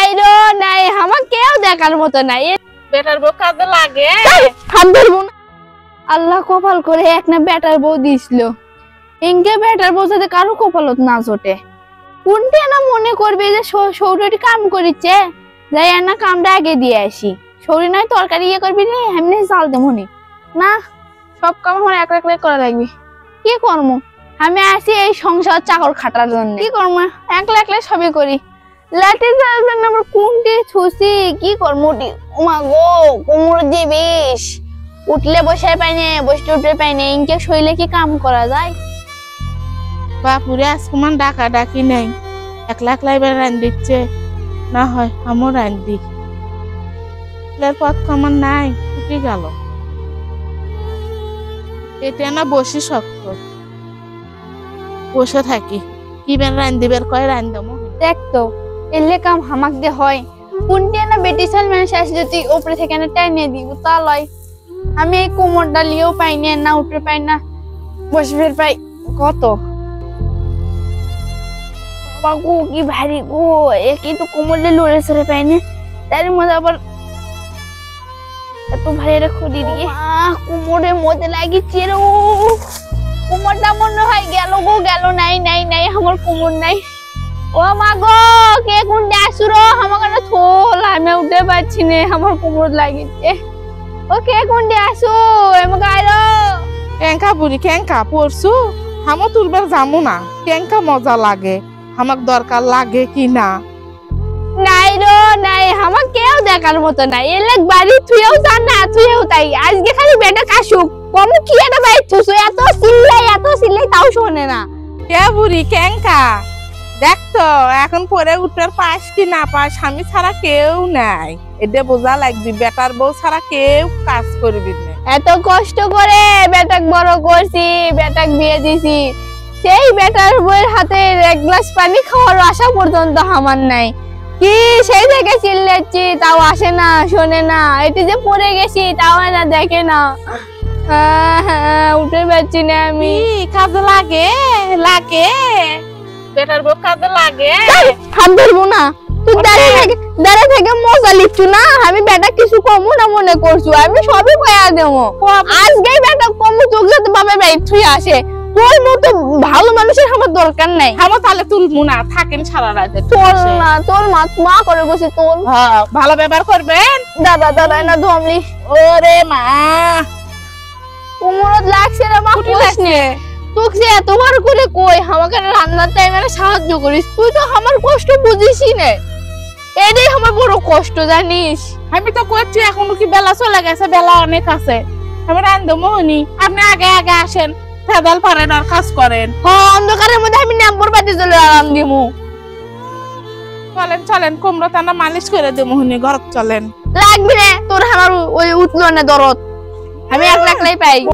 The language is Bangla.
নাই রো নাই, আমার কেউ দেখার মতো নাই। বেটার বউ কাজে লাগে। হাত ধরবো না। আল্লাহ কপাল করে এক না বেটার বউ দিছিল, ইনকে বেটার বউ যাতে কারো কপালত না জোটে। কোনটা না মনে করবে যে সৌরটি কাম করিচ্ছে, যাই না কামটা আগে দিয়ে আসি। সৌরি নয় তরকারি ইয়ে করবি নি, এমনি চাল দেবো না, সব কাম আমার এক এক করা লাগবে। কি করবো, আমি আসি এই সংসার চাকর খাটার জন্য। কি করবো, একলা একলা সবই করি। লাঠি চালার জন্য আবার কোনটি ছুসি, কি করবো। ওমা গো, কোমর যে বেশ, উঠলে বসে পাইনে, বসতে উঠতে পাইনে। ইনকে শৈলে কি কাম করা যায়? বাপুরে আজকুমান ডাকা ডাকি নেই, একলা একলা এবার রান দিচ্ছে। না হয় আমার রান দি পথ আমার নাই, উঠে গেল। এটা না বসে শক্ত, বসে থাকি। কি বের রান দিবের কয় রান দেবো। দেখতো এলে কাম হামাক দে হয়। কোনটি না বেটি ছেল মানুষ আসে যদি উপরে থেকে না টাইনে দিব, তা লয়। আমি এই কোমর ডালিয়েও পাই না, উঠতে পাই না, বসে ফের পাই কত। বাবু কি ভারী গো, একই তো কোমরে লড়ে সরে পাই না, তার মধ্যে আবার এত ভারী একটা খুঁড়ি দিয়ে কোমরের মধ্যে লাগিয়েছে রে। কোমরটা মনে হয় গেল গো, গেল। নাই নাই নাই, আমার কোমর নাই। ও মা গো, কে কোনটা আসুরো, আমাকে না থোল, আমি উঠতে পারছি না, আমার কোমর লাগিয়েছে। ও কে কোনটা আসু, আমাকে আইরো। কেঙ্কা বুড়ি কেঙ্কা পড়ছু, হামো তুলবার যামু না। কেঙ্কা মজা লাগে, আমাক দরকার লাগে কি না। নাই রো নাই, আমার কেউ দেখার মতো নাই। এলে বাড়ি থুয়েও যান না, থুয়েও তাই। আজকে খালি বেটা কাশুক কম কি একটা বাইক থুসু, এত সিল্লাই তাও শোনে না। কে বুড়ি কেঙ্কা দেখতো, এখন পরে উঠার পাস কি না পাস, স্বামী ছাড়া কেউ নাই। এটা বোঝা লাগবি, বেটার বউ ছাড়া কেউ কাজ করবি না। এত কষ্ট করে বেটাক বড় করছি, বেটাক বিয়ে দিছি, সেই বেটার বউয়ের হাতে এক গ্লাস পানি খাওয়ার আশা পর্যন্ত আমার নাই। কি সেই থেকে চিল্লাচ্ছি, তাও আসে না, শোনে না। এটি যে পড়ে গেছি, তাও না দেখে না। উঠে পারছি না আমি। কাজে লাগে লাগে, বেটার বউ কাজে লাগে। হাত ধরবো না, তুই দাঁড়িয়ে থেকে মজা লিখছু না। আমি বেটা কিছু কমু না মনে করছু, আমি সবই কয়া দেবো। আজকেই বেটা কমু, চোখ যাতে বাবা বাইক ছুঁয়ে আসে। তোর মতো ভালো মানুষের আমার দরকার নাই। আমার তাহলে তুলবো না, থাকেন সারা রাতে। তোর না, তোর মা করে বসে তোর। ভালো ব্যবহার করবেন। দাদা না ধমলি। ওরে মা, কোমরত লাগছে রে মা, কইস নে। তোকে এতবার করে কই আমাকে রান্নার টাইমে সাহায্য করিস, তুই তো আমার কষ্ট বুঝিসই না। এটাই আমার বড় কষ্ট, জানিস। আমি তো করছি, এখনো কি বেলা চলে গেছে, বেলা অনেক আছে। আমি রান্ধবো মোহনি, আপনি আগে আগে আসেন, ফেদাল পারেন আর কাজ করেন। অন্ধকারের মধ্যে আমি নাম্বার বাজে চলে আরাম দিমু। চলেন চলেন, কুমড়ো টানা মালিশ করে দে মোহনি, ঘর চলেন। লাগবে না তোর, আমার ওই উঠলো না দরদ, আমি একলাই পাই।